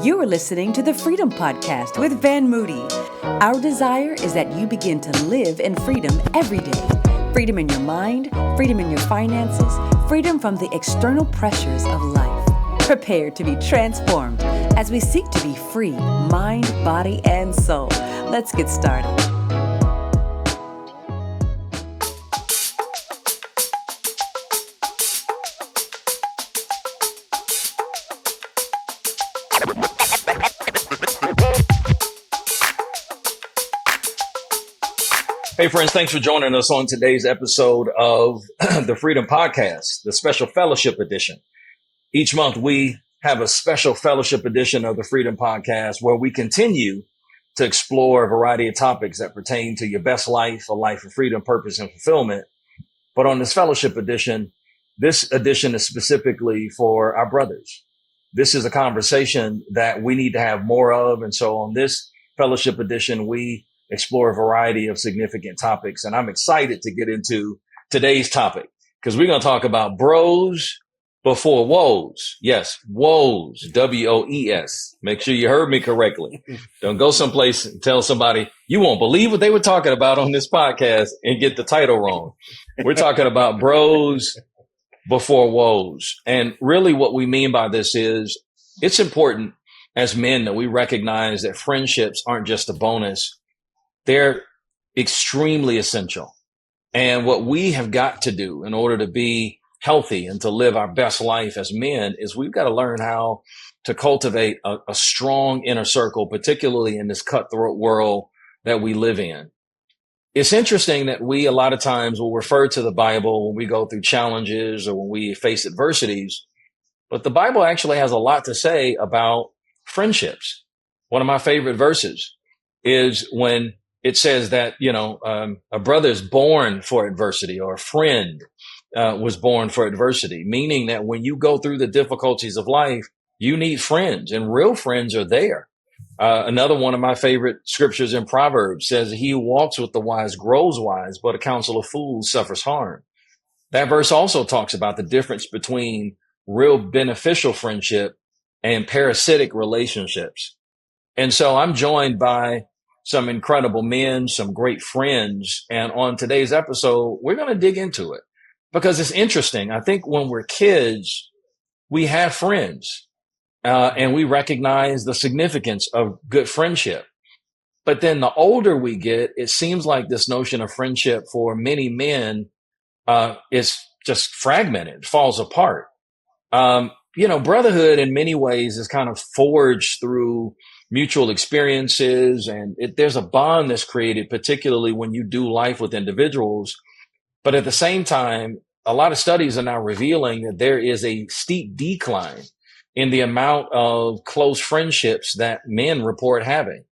You are listening to the Freedom Podcast with Van Moody. Our desire is that you begin to live in freedom every day. Freedom in your mind, freedom in your finances, freedom from the external pressures of life. Prepare to be transformed as we seek to be free, mind, body, and soul. Let's get started. Hey friends, thanks for joining us on today's episode of the Freedom Podcast, the special Fellaship edition. Each month we have a special Fellaship edition of the Freedom Podcast where we continue to explore a variety of topics that pertain to your best life, a life of freedom, purpose, and fulfillment. But on this Fellaship edition, this edition is specifically for our brothers. This is a conversation that we need to have more of. And so on this Fellaship edition, we explore a variety of significant topics. And I'm excited to get into today's topic because we're going to talk about bros before woes. Yes, woes, W-O-E-S. Make sure you heard me correctly. Don't go someplace and tell somebody you won't believe what they were talking about on this podcast and get the title wrong. We're talking about bros before woes. And really what we mean by this is it's important as men that we recognize that friendships aren't just a bonus. They're extremely essential. And what we have got to do in order to be healthy and to live our best life as men is we've got to learn how to cultivate a strong inner circle, particularly in this cutthroat world that we live in. It's interesting that we a lot of times will refer to the Bible when we go through challenges or when we face adversities, but the Bible actually has a lot to say about friendships. One of my favorite verses is when it says that, a brother is born for adversity or a friend was born for adversity, meaning that when you go through the difficulties of life, you need friends and real friends are there. Another one of my favorite scriptures in Proverbs says, he who walks with the wise grows wise, but a counsel of fools suffers harm. That verse also talks about the difference between real beneficial friendship and parasitic relationships. And so I'm joined by some incredible men, some great friends. And on today's episode, we're going to dig into it because it's interesting. I think when we're kids, we have friends and we recognize the significance of good friendship. But then the older we get, it seems like this notion of friendship for many men is just fragmented, falls apart. Brotherhood in many ways is kind of forged through mutual experiences, and there's a bond that's created, particularly when you do life with individuals. But at the same time, a lot of studies are now revealing that there is a steep decline in the amount of close friendships that men report having.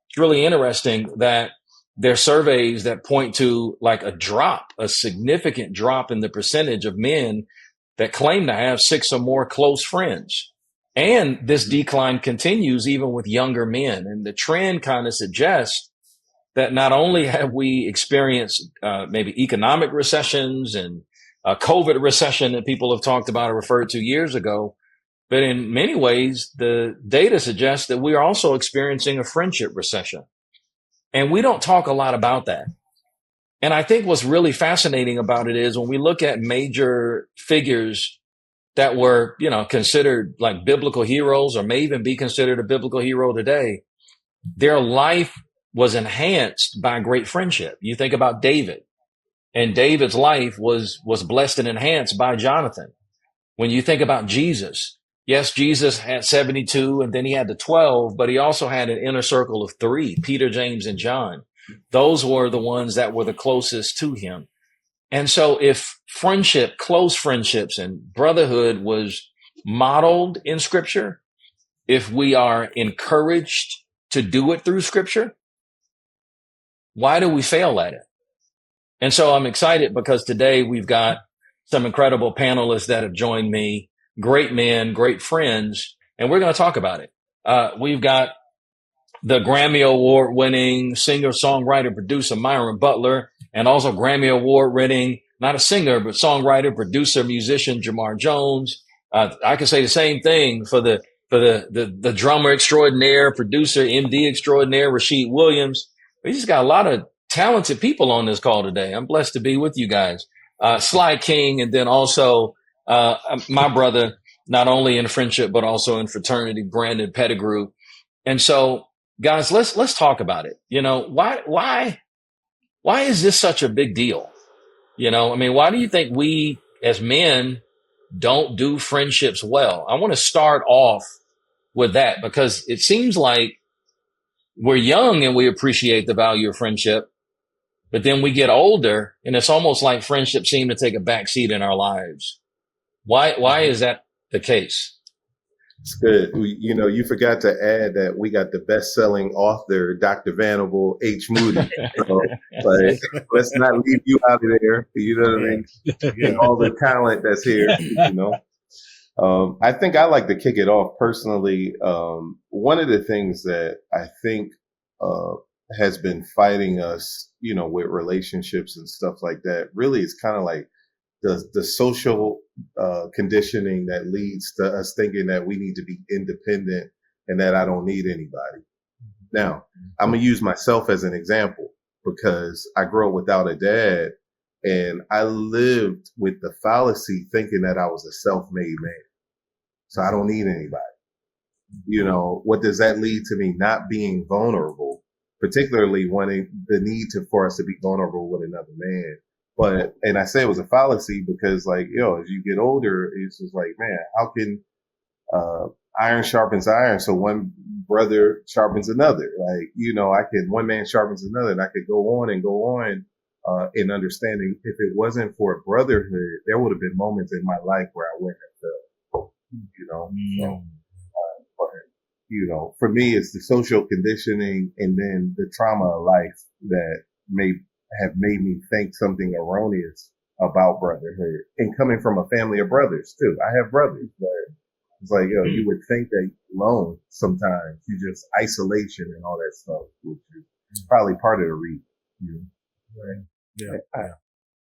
It's really interesting that there are surveys that point to like a significant drop in the percentage of men that claim to have 6 or more close friends. And this decline continues even with younger men. And the trend kind of suggests that not only have we experienced maybe economic recessions and COVID recession that people have talked about or referred to years ago, but in many ways, the data suggests that we are also experiencing a friendship recession. And we don't talk a lot about that. And I think what's really fascinating about it is when we look at major figures that were, considered like biblical heroes or may even be considered a biblical hero today, their life was enhanced by great friendship. You think about David, and David's life was blessed and enhanced by Jonathan. When you think about Jesus, yes, Jesus had 72 and then he had the 12, but he also had an inner circle of 3, Peter, James, and John. Those were the ones that were the closest to him. And so if friendship, close friendships and brotherhood was modeled in scripture, if we are encouraged to do it through scripture, why do we fail at it? And so I'm excited because today we've got some incredible panelists that have joined me, great men, great friends, and we're going to talk about it. We've got the Grammy Award winning singer, songwriter, producer, Myron Butler, and also Grammy Award winning, not a singer, but songwriter, producer, musician, Jamar Jones. I can say the same thing for the for the drummer extraordinaire, producer, MD extraordinaire, Rashid Williams. We just got a lot of talented people on this call today. I'm blessed to be with you guys. Sly King, and then also my brother, not only in friendship, but also in fraternity, Brandon Pettagrue. And so, guys, let's talk about it. You know, why is this such a big deal? You know, I mean, why do you think we as men don't do friendships well? I want to start off with that because it seems like we're young and we appreciate the value of friendship, but then we get older and it's almost like friendships seem to take a backseat in our lives. Why is that the case? It's good. You forgot to add that we got the best-selling author, Dr. Vanable H. Moody. So, like, let's not leave you out of there. You know what I mean? And all the talent that's here. You know, I think I like to kick it off personally. One of the things that I think has been fighting us, you know, with relationships and stuff like that, really is kind of like the social conditioning that leads to us thinking that we need to be independent and that I don't need anybody. Now, I'm going to use myself as an example because I grew up without a dad and I lived with the fallacy thinking that I was a self-made man. So I don't need anybody. You know, what does that lead to me? Not being vulnerable, particularly wanting the need for us to be vulnerable with another man. And I say it was a fallacy because, like, as you get older, it's just like, man, how can iron sharpens iron, so one brother sharpens another. Like, one man sharpens another, and I could go on in understanding. If it wasn't for brotherhood, there would have been moments in my life where I wouldn't have felt, So, for me, it's the social conditioning and then the trauma of life that have made me think something erroneous about brotherhood, and coming from a family of brothers too. I have brothers, but it's like, you would think that alone sometimes, you just isolation and all that stuff, which is probably part of the reason. Right. Yeah.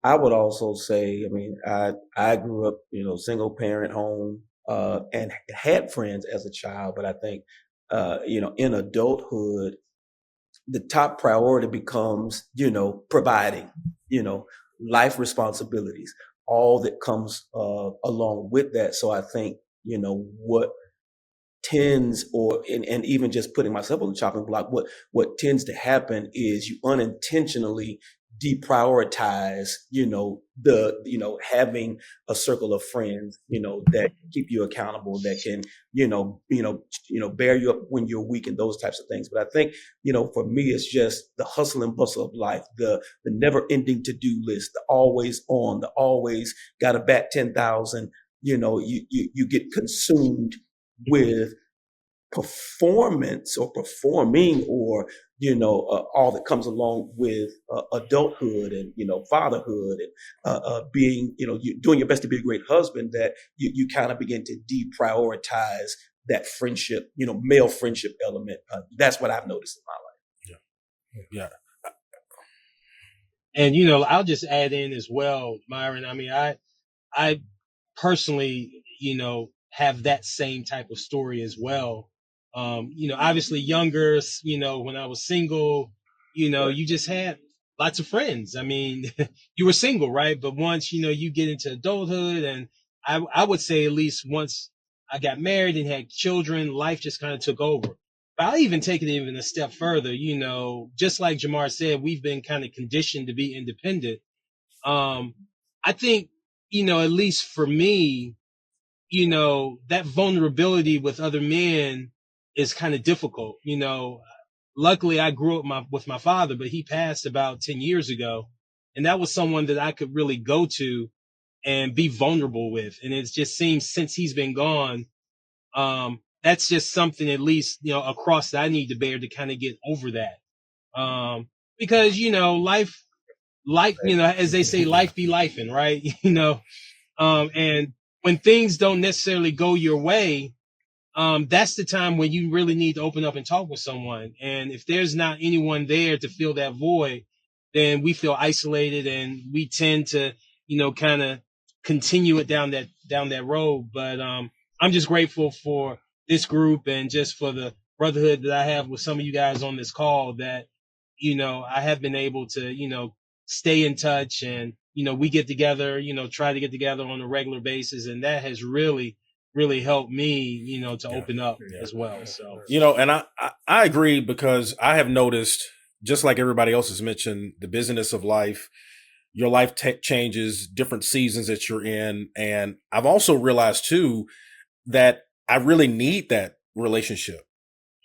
I would also say, I mean, I grew up, single parent home, and had friends as a child, but I think, in adulthood, the top priority becomes, providing, life responsibilities, all that comes along with that. So I think, what tends and even just putting myself on the chopping block, what tends to happen is you unintentionally deprioritize, having a circle of friends, that keep you accountable, that can, bear you up when you're weak and those types of things. But I think, for me, it's just the hustle and bustle of life, the never ending to-do list, the always on, the always got to bat 10,000, you get consumed with performance or performing or all that comes along with adulthood and fatherhood and being you doing your best to be a great husband, that you kind of begin to deprioritize that friendship, male friendship element. That's what I've noticed in my life. Yeah. And I'll just add in as well, Myron. I mean, I personally have that same type of story as well. Obviously younger, when I was single, you just had lots of friends. I mean, you were single, right? But once, you get into adulthood, and I would say at least once I got married and had children, life just kind of took over. But I'll even take it even a step further, just like Jamar said, we've been kind of conditioned to be independent. I think, at least for me, that vulnerability with other men is kind of difficult. Luckily I grew up with my father, but he passed about 10 years ago. And that was someone that I could really go to and be vulnerable with. And it just seems since he's been gone, that's just something at least, across that I need to bear to kind of get over that. Because, life, as they say, life be lifing, right? And when things don't necessarily go your way, that's the time when you really need to open up and talk with someone. And if there's not anyone there to fill that void, then we feel isolated and we tend to, kind of continue it down that road. But, I'm just grateful for this group and just for the brotherhood that I have with some of you guys on this call that, I have been able to, stay in touch and, we get together, try to get together on a regular basis. And that has really, really helped me, to open up as well. So, and I agree because I have noticed, just like everybody else has mentioned, the busyness of life, your life changes, different seasons that you're in. And I've also realized too, that I really need that relationship.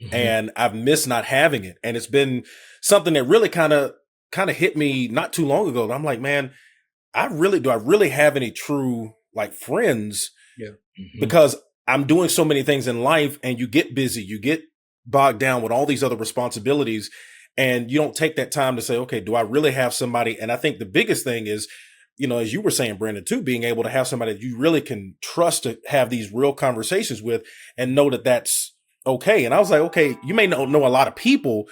Mm-hmm. And I've missed not having it. And it's been something that really kind of hit me not too long ago. I'm like, man, do I really have any true like friends? Yeah. Mm-hmm. Because I'm doing so many things in life and you get busy, you get bogged down with all these other responsibilities. And you don't take that time to say, okay, do I really have somebody? And I think the biggest thing is, as you were saying, Brandon, too, being able to have somebody that you really can trust to have these real conversations with and know that that's okay. And I was like, okay, you may not know a lot of people,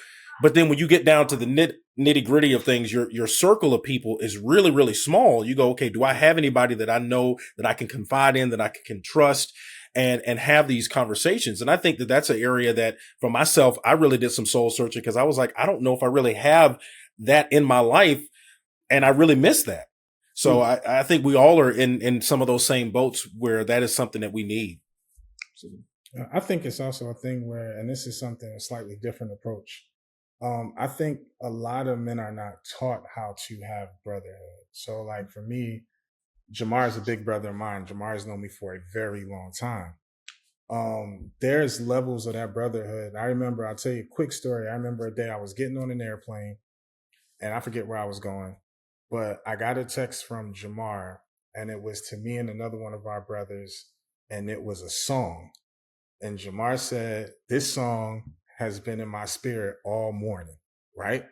but then when you get down to the nitty gritty of things, your circle of people is really, really small. You go, okay, do I have anybody that I know that I can confide in, that I can trust? And have these conversations. And I think that that's an area that for myself, I really did some soul searching because I was like, I don't know if I really have that in my life. And I really miss that. So I think we all are in some of those same boats where that is something that we need. I think it's also a thing where, and this is something, a slightly different approach. I think a lot of men are not taught how to have brotherhood. So like for me, Jamar is a big brother of mine. Jamar has known me for a very long time. There's levels of that brotherhood. I'll tell you a quick story. I remember a day I was getting on an airplane and I forget where I was going, but I got a text from Jamar and it was to me and another one of our brothers. And it was a song. And Jamar said, this song has been in my spirit all morning, right?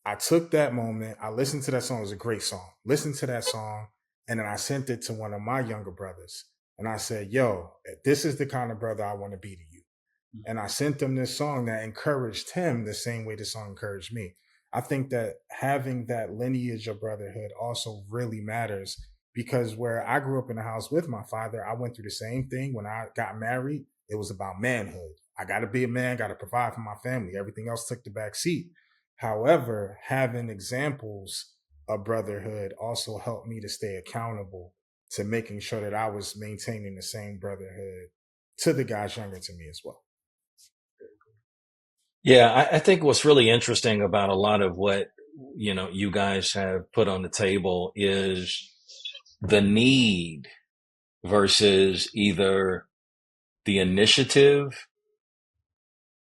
I took that moment. I listened to that song. It was a great song. Listened to that song. And then I sent it to one of my younger brothers. And I said, yo, this is the kind of brother I want to be to you. And I sent him this song that encouraged him the same way the song encouraged me. I think that having that lineage of brotherhood also really matters because where I grew up in the house with my father, I went through the same thing. When I got married, it was about manhood. I got to be a man, got to provide for my family. Everything else took the back seat. However, having examples of brotherhood also helped me to stay accountable to making sure that I was maintaining the same brotherhood to the guys younger to me as well. Yeah, I think what's really interesting about a lot of what, you guys have put on the table is the need versus either the initiative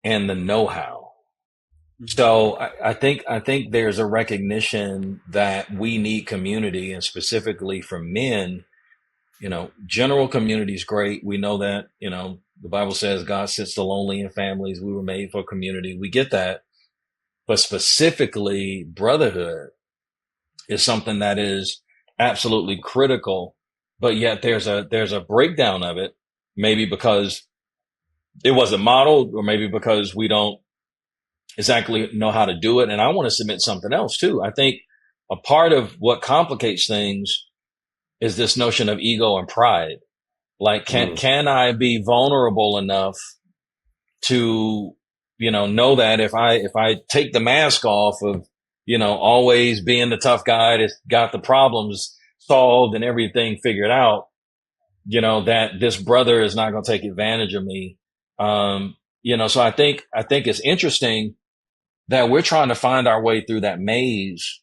and the know-how. So I think there's a recognition that we need community, and specifically for men, general community is great. We know that, the Bible says God sits the lonely in families. We were made for community. We get that. But specifically brotherhood is something that is absolutely critical, but yet there's a breakdown of it, maybe because it wasn't modeled or maybe because we don't exactly know how to do it. And I want to submit something else too. I think a part of what complicates things is this notion of ego and pride. Like, can I be vulnerable enough to, know that if I take the mask off of, always being the tough guy that's got the problems solved and everything figured out, that this brother is not going to take advantage of me. So I think it's interesting that we're trying to find our way through that maze.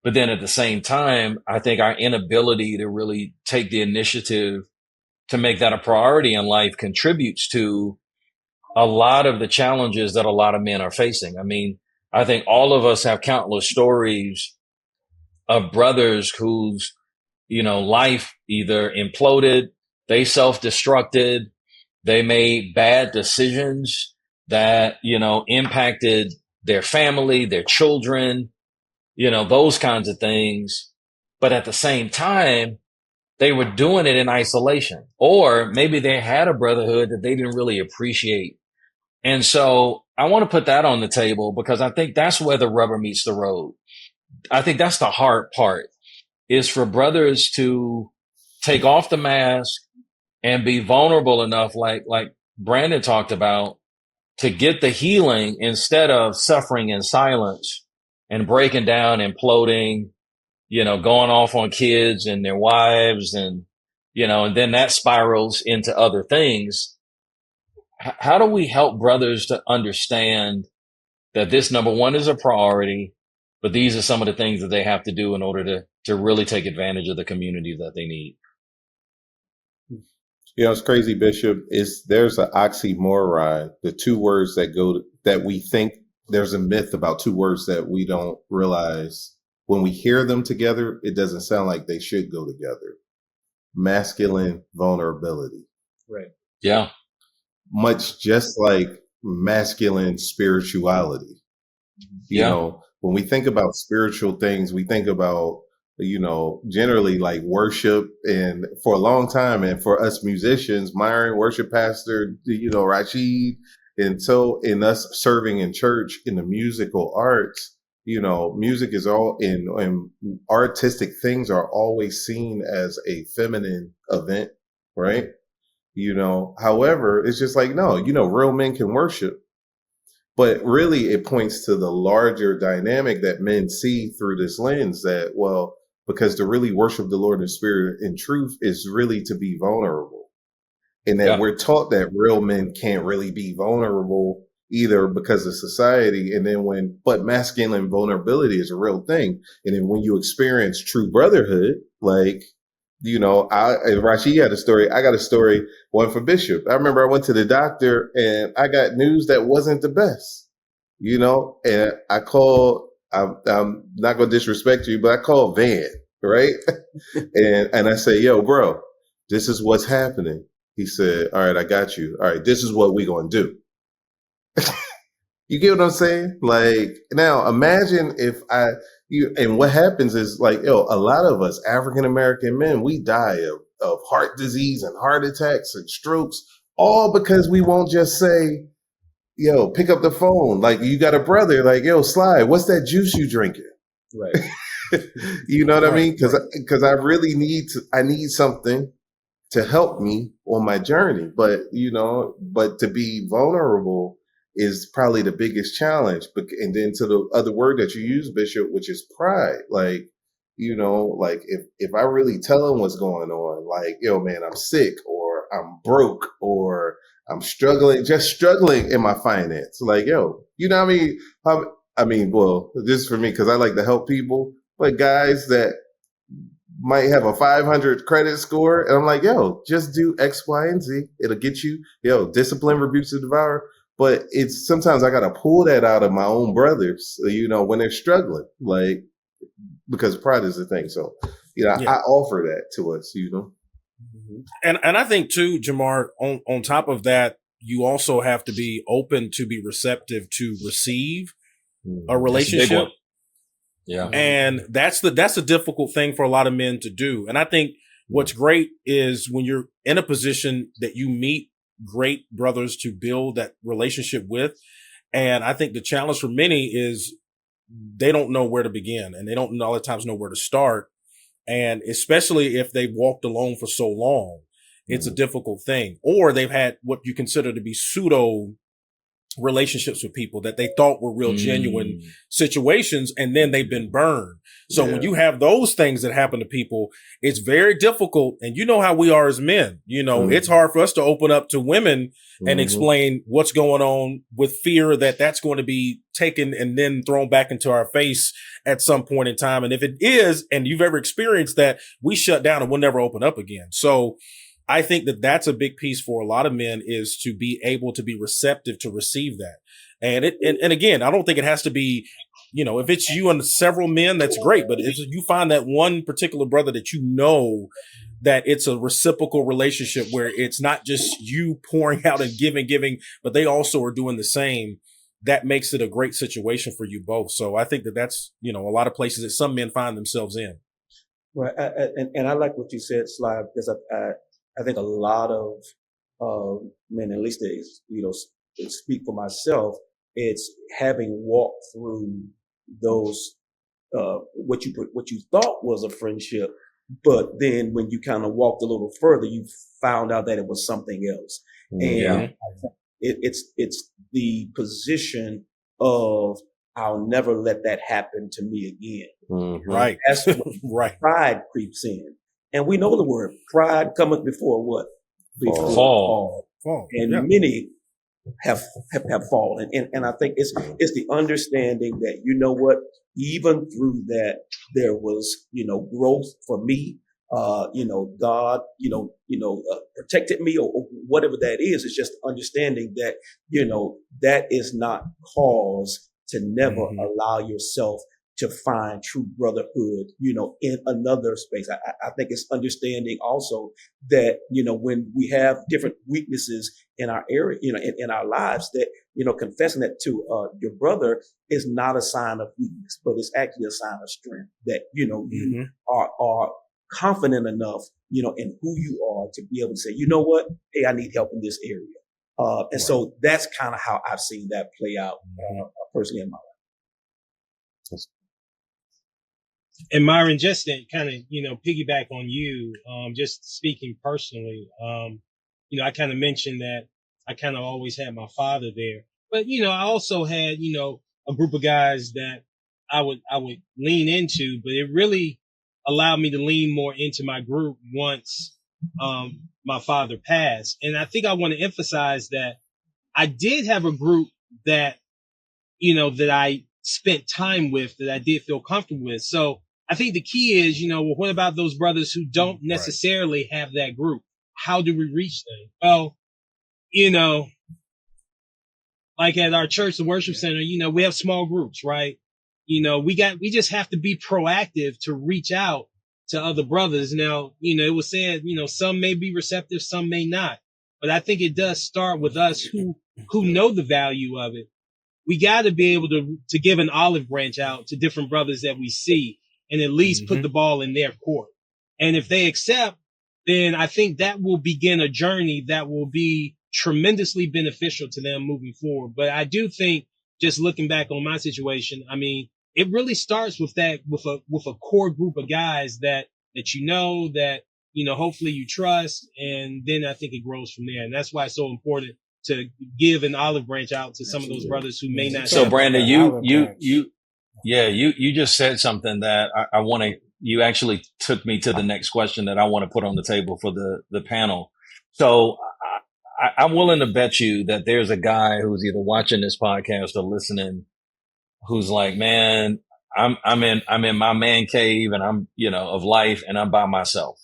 But then at the same time, I think our inability to really take the initiative to make that a priority in life contributes to a lot of the challenges that a lot of men are facing. I mean, I think all of us have countless stories of brothers whose, life either imploded, they self-destructed, they made bad decisions that, impacted their family, their children, those kinds of things. But at the same time, they were doing it in isolation, or maybe they had a brotherhood that they didn't really appreciate. And so I want to put that on the table because I think that's where the rubber meets the road. I think that's the hard part, is for brothers to take off the mask and be vulnerable enough, like Brandon talked about, to get the healing instead of suffering in silence and breaking down, imploding, going off on kids and their wives and, and then that spirals into other things. How do we help brothers to understand that this, number one, is a priority, but these are some of the things that they have to do in order to really take advantage of the community that they need? It's crazy, Bishop. There's an oxymoron, the two words that we think there's a myth about two words that we don't realize. When we hear them together, it doesn't sound like they should go together. Masculine vulnerability. Right. Yeah. Much just like masculine spirituality. When we think about spiritual things, we think about, generally like worship, and for a long time, and for us musicians, Myron, worship pastor, Rashid, and so in us serving in church in the musical arts, music is all and artistic things are always seen as a feminine event, right? However, it's just like, no, real men can worship. But really, it points to the larger dynamic that men see through this lens that, well, because to really worship the Lord in spirit and truth is really to be vulnerable. And that we're taught that real men can't really be vulnerable either because of society. And then but masculine vulnerability is a real thing. And then when you experience true brotherhood, like, Rashid had a story. I got a story, one for Bishop. I remember I went to the doctor and I got news that wasn't the best, and I called, I'm not going to disrespect you, but I called Van, right? and I said, yo, bro, this is what's happening. He said, all right, I got you. All right, this is what we're going to do. You get what I'm saying? Like, now imagine if and what happens is like, a lot of us African-American men, we die of heart disease and heart attacks and strokes, all because we won't just say, pick up the phone. Like, you got a brother, like, Sly, what's that juice you drinking? Right. You know what I mean? Because I really I need something to help me on my journey. But, but to be vulnerable is probably the biggest challenge. And then to the other word that you use, Bishop, which is pride. Like, like if I really tell him what's going on, like, man, I'm sick, or I'm broke, or I'm struggling in my finance. Like, what I mean? Well, this is for me because I like to help people, but guys that might have a 500 credit score, and I'm like, just do X, Y, and Z. It'll get you, discipline rebukes the devourer. But it's sometimes I got to pull that out of my own brothers, when they're struggling, like, because pride is the thing. So, I offer that to us, Mm-hmm. And I think too, Jamar, on top of that, you also have to be open to be receptive to receive a relationship. Yeah. And that's a difficult thing for a lot of men to do. And I think what's great is when you're in a position that you meet great brothers to build that relationship with. And I think the challenge for many is they don't know where to begin, and they don't a lot of times know where to start. And especially if they've walked alone for so long, it's a difficult thing. Or they've had what you consider to be pseudo relationships with people that they thought were real genuine situations, and then they've been burned. So when you have those things that happen to people, it's very difficult. And you know how we are as men, it's hard for us to open up to women and explain what's going on, with fear that that's going to be taken and then thrown back into our face at some point in time. And if it is, and you've ever experienced that, we shut down and we'll never open up again. So I think that that's a big piece for a lot of men, is to be able to be receptive to receive that. And and again, I don't think it has to be, if it's you and several men, that's great. But if you find that one particular brother that that it's a reciprocal relationship where it's not just you pouring out and giving, but they also are doing the same, that makes it a great situation for you both. So I think that that's, a lot of places that some men find themselves in. Right. And I like what you said, Sly, because I think a lot of men, at least they, speak for myself, it's having walked through those, what you thought was a friendship, But then when you kind of walked a little further, you found out that it was something else. Yeah. And it's the position of, I'll never let that happen to me again. Mhm. Right. That's when Right. pride creeps in. And we know the word pride cometh before what? Before Fall. Fall. And Yeah. many have fallen. And I think it's the understanding that, you know what, even through that, there was, growth for me. God, protected me, or whatever that is. It's just understanding that, that is not cause to never Mhm. allow yourself to find true brotherhood, in another space. I think it's understanding also that, when we have different weaknesses in our area, in our lives, that, confessing that to your brother is not a sign of weakness, but it's actually a sign of strength, that, you Mhm. are confident enough, in who you are, to be able to say, you know what, hey, I need help in this area. And so that's kind of how I've seen that play out personally in my life. And Myron, just to kind of, piggyback on you, just speaking personally, I kind of mentioned that I kind of always had my father there, but, I also had, a group of guys that I would lean into, but it really allowed me to lean more into my group once, my father passed. And I think I want to emphasize that I did have a group that, that I spent time with, that I did feel comfortable with. So I think the key is, well, what about those brothers who don't necessarily have that group? How do we reach them? Well, like at our church, the worship center, we have small groups, right? We just have to be proactive to reach out to other brothers. Now, it was said, some may be receptive, some may not, but I think it does start with us who know the value of it. We got to be able to give an olive branch out to different brothers that we see, and at least put the ball in their court. And if they accept, then I think that will begin a journey that will be tremendously beneficial to them moving forward. But I do think, just looking back on my situation, I mean, it really starts with a core group of guys that hopefully you trust. And then I think it grows from there. And that's why it's so important to give an olive branch out to some of those brothers who may not. So Brandon, you just said something that I want to, you actually took me to the next question that I want to put on the table for the panel. So I'm willing to bet you that there's a guy who's either watching this podcast or listening, who's like, man, I'm in my man cave, and I'm, of life, and I'm by myself.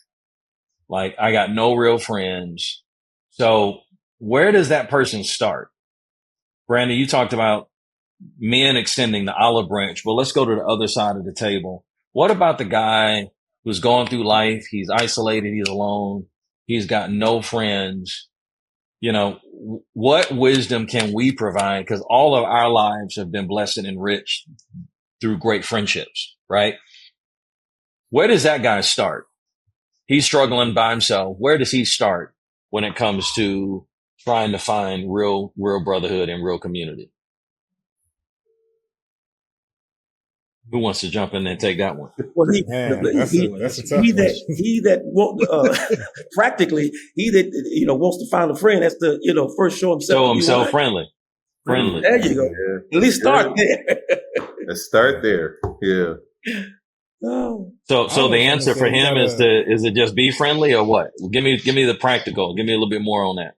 Like, I got no real friends. So where does that person start? Brandon, you talked about men extending the olive branch. Well, let's go to the other side of the table. What about the guy who's going through life? He's isolated. He's alone. He's got no friends. What wisdom can we provide? Because all of our lives have been blessed and enriched through great friendships, right? Where does that guy start? He's struggling by himself. Where does he start when it comes to trying to find real brotherhood and real community? Who wants to jump in and take that one? Well, That's a tough question. he that practically, he that wants to find a friend has to first show himself. Show himself friendly. There you go. Yeah. At least start there. Let's start there. Yeah. Oh. So the answer for him is it just be friendly, or what? Give me the practical. Give me a little bit more on that.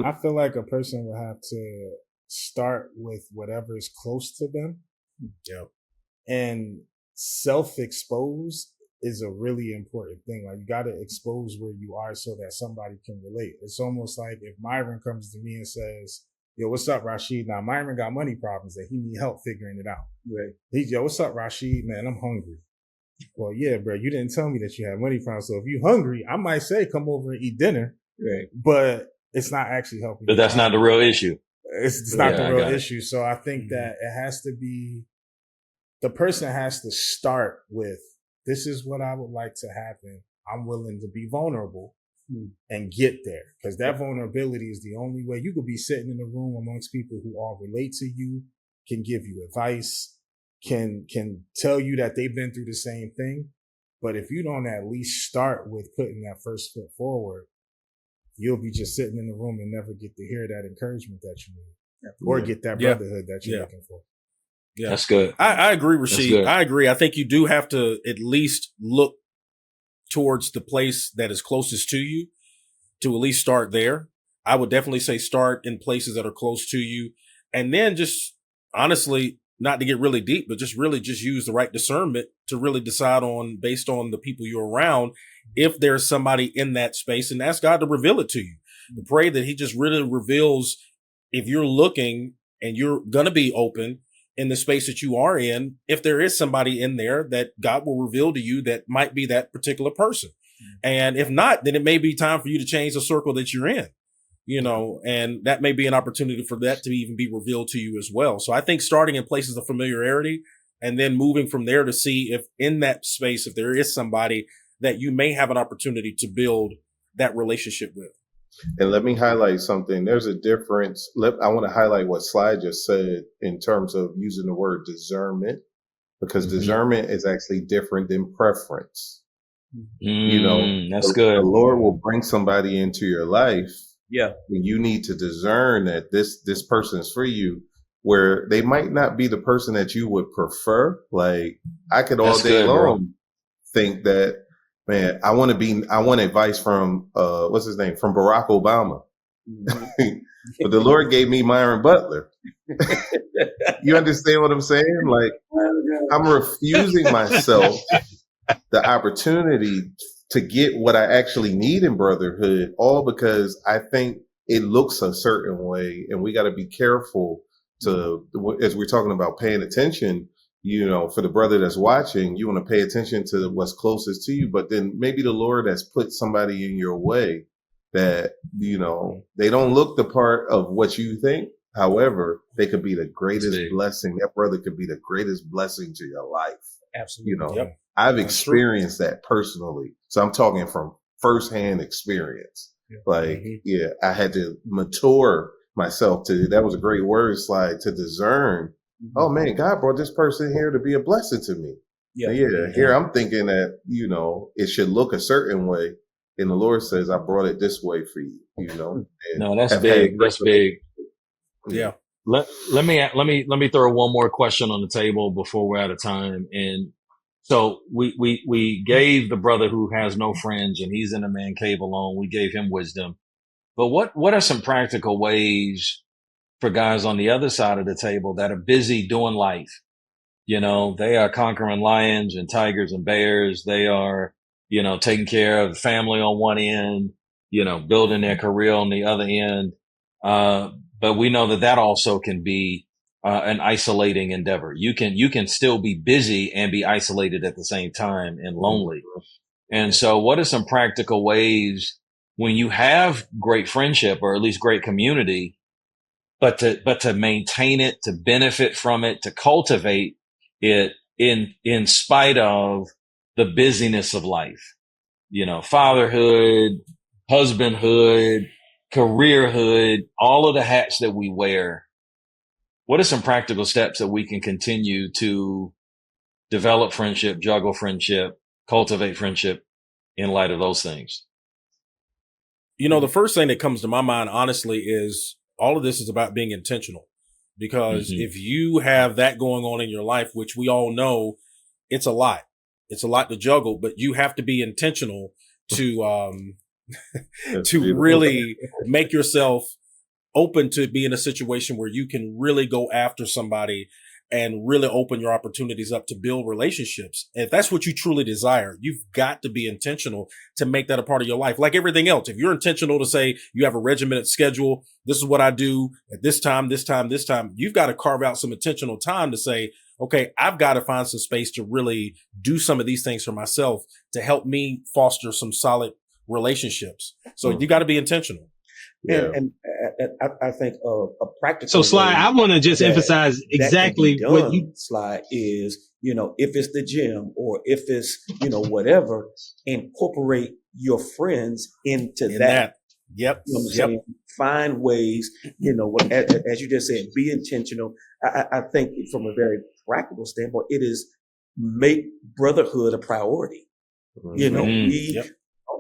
I feel like a person would have to start with whatever is close to them. Yep. And self-expose is a really important thing. Like, you got to expose where you are so that somebody can relate. It's almost like if Myron comes to me and says, yo, what's up, Rashid? Now, Myron got money problems that he need help figuring it out. Right. He's, yo, what's up, Rashid? Man, I'm hungry. Well, yeah, bro, you didn't tell me that you had money problems. So if you hungry, I might say, come over and eat dinner. Right. But it's not actually helping. But that's not the real issue. It's not the real issue. So I think that it has to be, the person has to start with, this is what I would like to happen. I'm willing to be vulnerable and get there. Because that vulnerability is the only way. You could be sitting in a room amongst people who all relate to you, can give you advice, can tell you that they've been through the same thing. But if you don't at least start with putting that first foot forward, you'll be just sitting in the room and never get to hear that encouragement that you need or get that brotherhood that you're looking for. Yeah, that's good. I agree, Rashid. I agree. I think you do have to at least look towards the place that is closest to you to at least start there. I would definitely say start in places that are close to you. And then just honestly, not to get really deep, but just really just use the right discernment to really decide on, based on the people you're around, if there's somebody in that space, and ask God to reveal it to you. Pray that he just really reveals, if you're looking and you're going to be open in the space that you are in, if there is somebody in there that God will reveal to you that might be that particular person. And if not, then it may be time for you to change the circle that you're in, you know, and that may be an opportunity for that to even be revealed to you as well. So I think starting in places of familiarity and then moving from there to see if in that space, if there is somebody that you may have an opportunity to build that relationship with. And let me highlight something. There's a difference. I want to highlight what Sly just said in terms of using the word discernment, because discernment is actually different than preference. You know, that's good. The Lord will bring somebody into your life. Yeah. And you need to discern that this person is for you, where they might not be the person that you would prefer. Like, I could all day long think that, man, I want advice from, what's his name? From Barack Obama. But the Lord gave me Myron Butler. You understand what I'm saying? Like, I'm refusing myself the opportunity to get what I actually need in brotherhood, all because I think it looks a certain way. And we got to be careful to, as we're talking about paying attention, you know, for the brother that's watching, you want to pay attention to what's closest to you, but then maybe the Lord has put somebody in your way that, you know, they don't look the part of what you think. However, they could be the greatest blessing. That brother could be the greatest blessing to your life. Absolutely. You know, I've experienced that personally. So I'm talking from firsthand experience. Like, I had to mature myself that was a great word, Sly, to discern. Oh man, God brought this person here to be a blessing to me. Here I'm thinking that, you know, it should look a certain way. And the Lord says, I brought it this way for you, you know. No, that's big. That's big. Yeah. Let me throw one more question on the table before we're out of time. And so we gave the brother who has no friends and he's in a man cave alone, we gave him wisdom. But what are some practical ways for guys on the other side of the table that are busy doing life? You know, they are conquering lions and tigers and bears. They are, you know, taking care of the family on one end, you know, building their career on the other end. But we know that also can be an isolating endeavor. You can still be busy and be isolated at the same time and lonely. And so what are some practical ways when you have great friendship or at least great community, but to maintain it, to benefit from it, to cultivate it in spite of the busyness of life, you know, fatherhood, husbandhood, careerhood, all of the hats that we wear. What are some practical steps that we can continue to develop friendship, juggle friendship, cultivate friendship in light of those things? You know, the first thing that comes to my mind, honestly, is all of this is about being intentional. Because if you have that going on in your life, which we all know, it's a lot. It's a lot to juggle, but you have to be intentional to to really make yourself open to be in a situation where you can really go after somebody and really open your opportunities up to build relationships. And if that's what you truly desire, you've got to be intentional to make that a part of your life. Like everything else, if you're intentional to say you have a regimented schedule, this is what I do at this time, you've got to carve out some intentional time to say, okay, I've got to find some space to really do some of these things for myself to help me foster some solid relationships. So you got to be intentional. Yeah. And I think a practical. So Sly, I want to just emphasize exactly what you Sly is, you know, if it's the gym or if it's, you know, whatever, incorporate your friends into that. Yep. You know what I'm saying? Find ways, you know, as you just said, be intentional. I think from a very practical standpoint, it is make brotherhood a priority. You know, Mm. we Yep.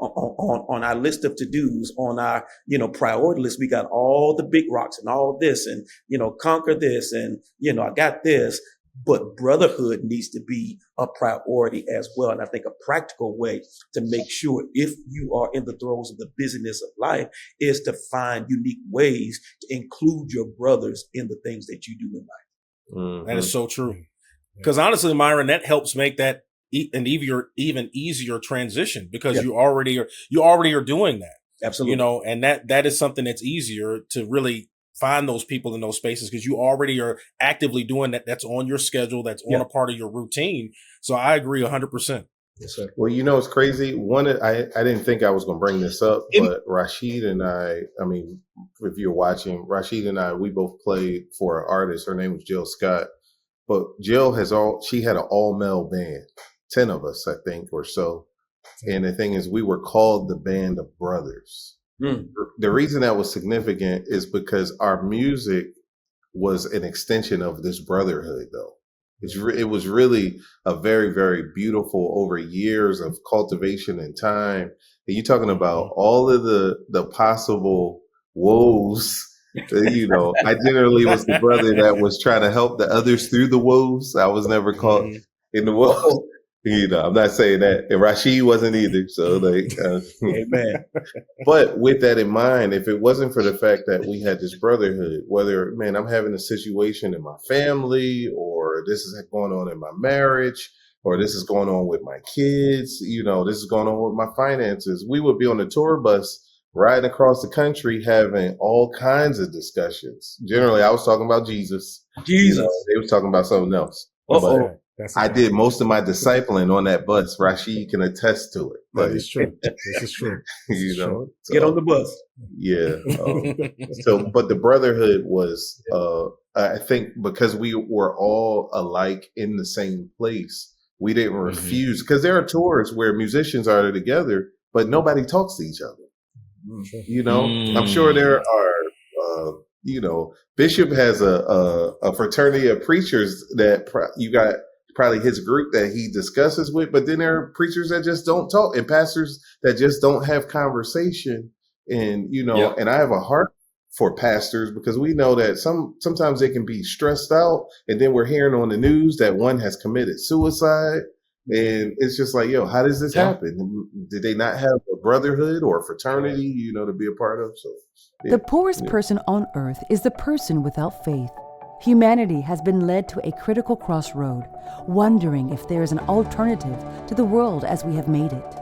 on our list of to-dos, on our, priority list, we got all the big rocks and all this and, conquer this and, I got this, but brotherhood needs to be a priority as well. And I think a practical way to make sure if you are in the throes of the busyness of life is to find unique ways to include your brothers in the things that you do in life. That is so true. Because honestly, Myron, that helps make that an even easier transition because you already are doing that. Absolutely. And that is something that's easier to really find those people in those spaces because you already are actively doing that. That's on your schedule. That's on a part of your routine. So I agree 100%. Yes, sir. Well, it's crazy. I didn't think I was going to bring this up, but Rashid and I mean, if you're watching, Rashid and I, we both played for an artist. Her name was Jill Scott, but Jill she had an all male band, 10 of us, I think, or so. And the thing is, we were called the Band of Brothers. The reason that was significant is because our music was an extension of this brotherhood, though. It was really a very, very beautiful over years of cultivation and time. And you're talking about all of the possible woes. I generally was the brother that was trying to help the others through the woes. I was never caught in the woes. I'm not saying that. And Rashid wasn't either. So Amen. But with that in mind, if it wasn't for the fact that we had this brotherhood, whether, I'm having a situation in my family or this is going on in my marriage or this is going on with my kids, this is going on with my finances, we would be on the tour bus riding across the country having all kinds of discussions. Generally, I was talking about Jesus. They was talking about something else. But I did most of my discipling on that bus. Rashid can attest to it. That is true. This is true. So, get on the bus. Yeah. But the brotherhood was, I think, because we were all alike in the same place, we didn't refuse. Because there are tours where musicians are together, but nobody talks to each other. I'm sure there are. Bishop has a fraternity of preachers that you got. Probably his group that he discusses with, but then there are preachers that just don't talk and pastors that just don't have conversation. And, and I have a heart for pastors because we know that sometimes they can be stressed out. And then we're hearing on the news that one has committed suicide. And it's just like, how does this happen? Did they not have a brotherhood or a fraternity, to be a part of? So The poorest person on earth is the person without faith. Humanity has been led to a critical crossroad, wondering if there is an alternative to the world as we have made it.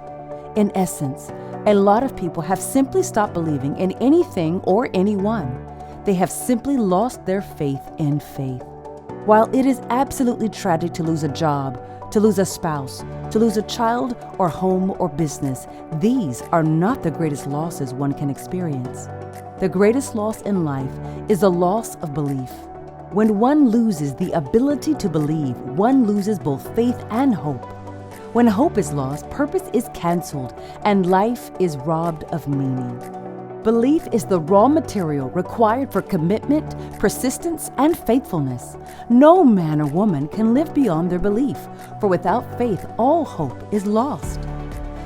In essence, a lot of people have simply stopped believing in anything or anyone. They have simply lost their faith in faith. While it is absolutely tragic to lose a job, to lose a spouse, to lose a child or home or business, these are not the greatest losses one can experience. The greatest loss in life is the loss of belief. When one loses the ability to believe, one loses both faith and hope. When hope is lost, purpose is canceled, and life is robbed of meaning. Belief is the raw material required for commitment, persistence, and faithfulness. No man or woman can live beyond their belief, for without faith, all hope is lost.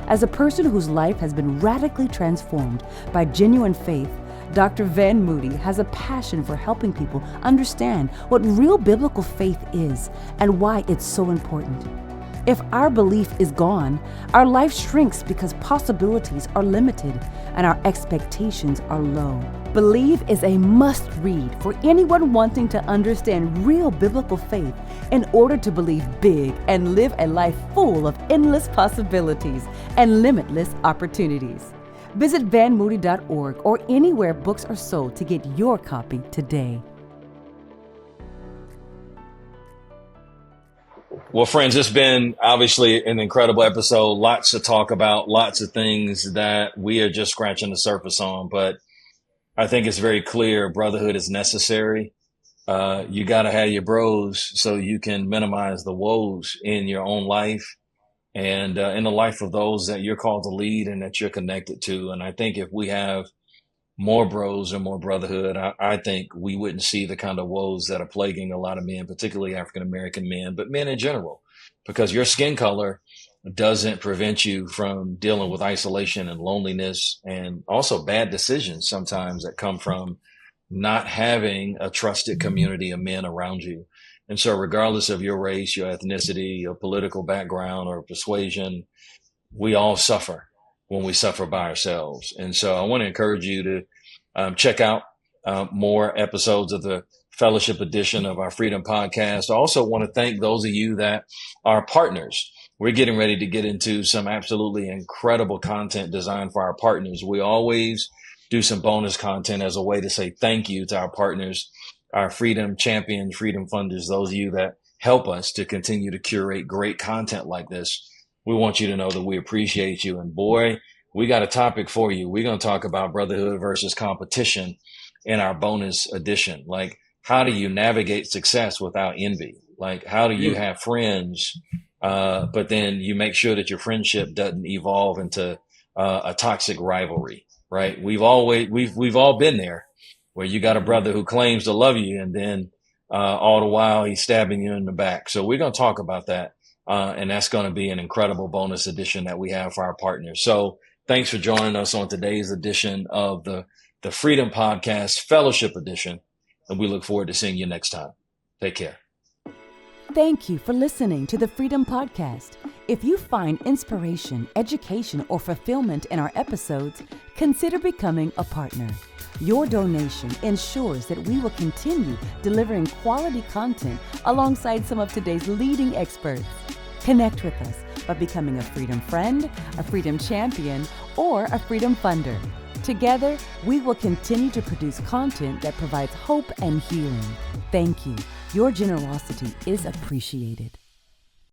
As a person whose life has been radically transformed by genuine faith, Dr. Van Moody has a passion for helping people understand what real biblical faith is and why it's so important. If our belief is gone, our life shrinks because possibilities are limited and our expectations are low. Believe is a must-read for anyone wanting to understand real biblical faith in order to believe big and live a life full of endless possibilities and limitless opportunities. Visit vanmoody.org or anywhere books are sold to get your copy today. Well, friends, it's been obviously an incredible episode. Lots to talk about, lots of things that we are just scratching the surface on. But I think it's very clear brotherhood is necessary. You got to have your bros so you can minimize the woes in your own life and in the life of those that you're called to lead and that you're connected to. And I think if we have more bros and more brotherhood, I think we wouldn't see the kind of woes that are plaguing a lot of men, particularly African-American men, but men in general, because your skin color doesn't prevent you from dealing with isolation and loneliness, and also bad decisions sometimes that come from not having a trusted community of men around you. And so regardless of your race, your ethnicity, your political background or persuasion, we all suffer when we suffer by ourselves. And so I want to encourage you to check out more episodes of the Fellowship edition of our Freedom Podcast. I also want to thank those of you that are partners. We're getting ready to get into some absolutely incredible content designed for our partners. We always do some bonus content as a way to say thank you to our partners, our freedom champions, freedom funders, those of you that help us to continue to curate great content like this. We want you to know that we appreciate you. And boy, we got a topic for you. We're going to talk about brotherhood versus competition in our bonus edition. Like, how do you navigate success without envy? Like, how do you have friends, but then you make sure that your friendship doesn't evolve into a toxic rivalry? Right. We've all been there where you got a brother who claims to love you and then all the while he's stabbing you in the back. So we're going to talk about that. And that's going to be an incredible bonus edition that we have for our partners. So thanks for joining us on today's edition of the Freedom Podcast Fellowship Edition. And we look forward to seeing you next time. Take care. Thank you for listening to the Freedom Podcast. If you find inspiration, education, or fulfillment in our episodes, consider becoming a partner. Your donation ensures that we will continue delivering quality content alongside some of today's leading experts. Connect with us by becoming a Freedom Friend, a Freedom Champion, or a Freedom Funder. Together, we will continue to produce content that provides hope and healing. Thank you. Your generosity is appreciated.